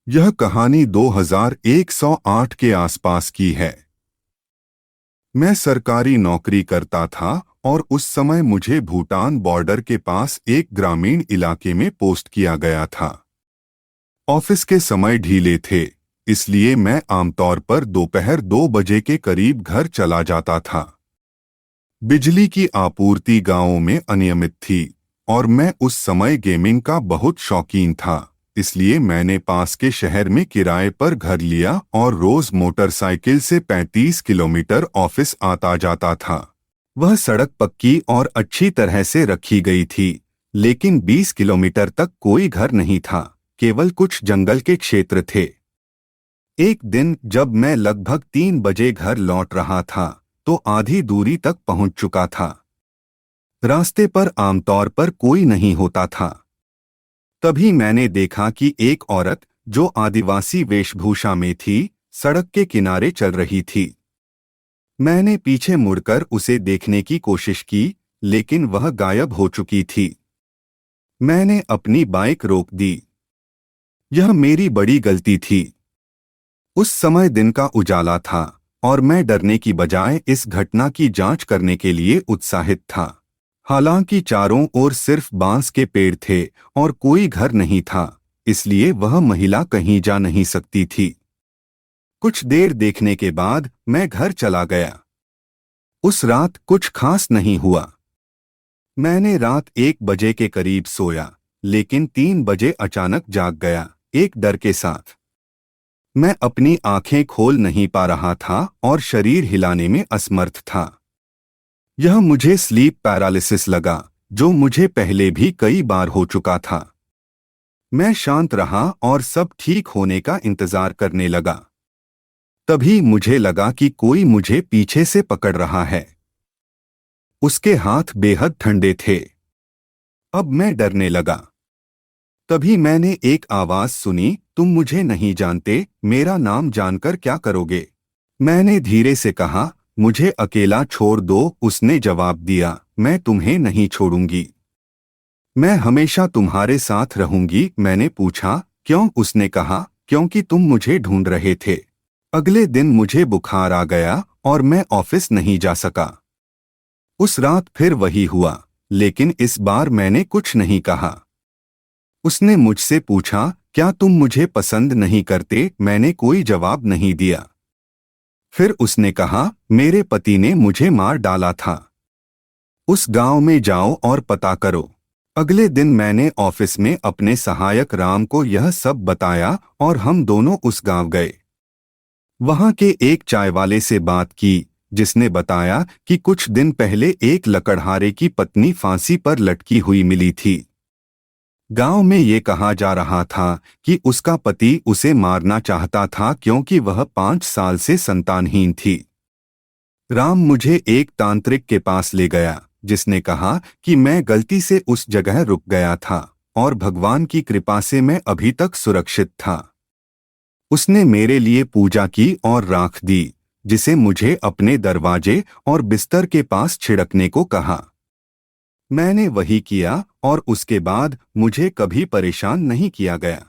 यह कहानी 2108 के आसपास की है। मैं सरकारी नौकरी करता था और उस समय मुझे भूटान बॉर्डर के पास एक ग्रामीण इलाके में पोस्ट किया गया था। ऑफिस के समय ढीले थे, इसलिए मैं आमतौर पर दोपहर 2 बजे के करीब घर चला जाता था। बिजली की आपूर्ति गांवों में अनियमित थी और मैं उस समय गेमिंग का बहुत शौकीन था, इसलिए मैंने पास के शहर में किराए पर घर लिया और रोज मोटरसाइकिल से 35 किलोमीटर ऑफिस आता जाता था। वह सड़क पक्की और अच्छी तरह से रखी गई थी, लेकिन 20 किलोमीटर तक कोई घर नहीं था, केवल कुछ जंगल के क्षेत्र थे। एक दिन जब मैं लगभग 3 बजे घर लौट रहा था, तो आधी दूरी तक पहुंच चुका था। रास्ते पर आमतौर पर कोई नहीं होता था। तभी मैंने देखा कि एक औरत, जो आदिवासी वेशभूषा में थी, सड़क के किनारे चल रही थी। मैंने पीछे मुड़कर उसे देखने की कोशिश की, लेकिन वह गायब हो चुकी थी। मैंने अपनी बाइक रोक दी। यह मेरी बड़ी गलती थी। उस समय दिन का उजाला था और मैं डरने की बजाय इस घटना की जांच करने के लिए उत्साहित था। हालांकि चारों ओर सिर्फ बांस के पेड़ थे और कोई घर नहीं था, इसलिए वह महिला कहीं जा नहीं सकती थी। कुछ देर देखने के बाद मैं घर चला गया। उस रात कुछ खास नहीं हुआ। मैंने रात 1 बजे के करीब सोया, लेकिन 3 बजे अचानक जाग गया, एक डर के साथ। मैं अपनी आंखें खोल नहीं पा रहा था और शरीर हिलाने में असमर्थ था। यह मुझे स्लीप पैरालिसिस लगा, जो मुझे पहले भी कई बार हो चुका था। मैं शांत रहा और सब ठीक होने का इंतजार करने लगा। तभी मुझे लगा कि कोई मुझे पीछे से पकड़ रहा है। उसके हाथ बेहद ठंडे थे। अब मैं डरने लगा। तभी मैंने एक आवाज सुनी, तुम मुझे नहीं जानते, मेरा नाम जानकर क्या करोगे? मैंने धीरे से कहा, मुझे अकेला छोड़ दो। उसने जवाब दिया, मैं तुम्हें नहीं छोड़ूंगी। मैं हमेशा तुम्हारे साथ रहूंगी। मैंने पूछा, क्यों? उसने कहा, क्योंकि तुम मुझे ढूंढ रहे थे। अगले दिन मुझे बुखार आ गया और मैं ऑफिस नहीं जा सका। उस रात फिर वही हुआ, लेकिन इस बार मैंने कुछ नहीं कहा। उसने मुझसे पूछा, क्या तुम मुझे पसंद नहीं करते? मैंने कोई जवाब नहीं दिया। फिर उसने कहा, मेरे पति ने मुझे मार डाला था। उस गांव में जाओ और पता करो। अगले दिन मैंने ऑफिस में अपने सहायक राम को यह सब बताया और हम दोनों उस गांव गए। वहां के एक चाय वाले से बात की, जिसने बताया कि कुछ दिन पहले एक लकड़हारे की पत्नी फांसी पर लटकी हुई मिली थी। गांव में ये कहा जा रहा था कि उसका पति उसे मारना चाहता था क्योंकि वह 5 साल से संतानहीन थी। राम मुझे एक तांत्रिक के पास ले गया, जिसने कहा कि मैं गलती से उस जगह रुक गया था और भगवान की कृपा से मैं अभी तक सुरक्षित था। उसने मेरे लिए पूजा की और राख दी, जिसे मुझे अपने दरवाजे और बिस्तर के पास छिड़कने को कहा। मैंने वही किया और उसके बाद मुझे कभी परेशान नहीं किया गया।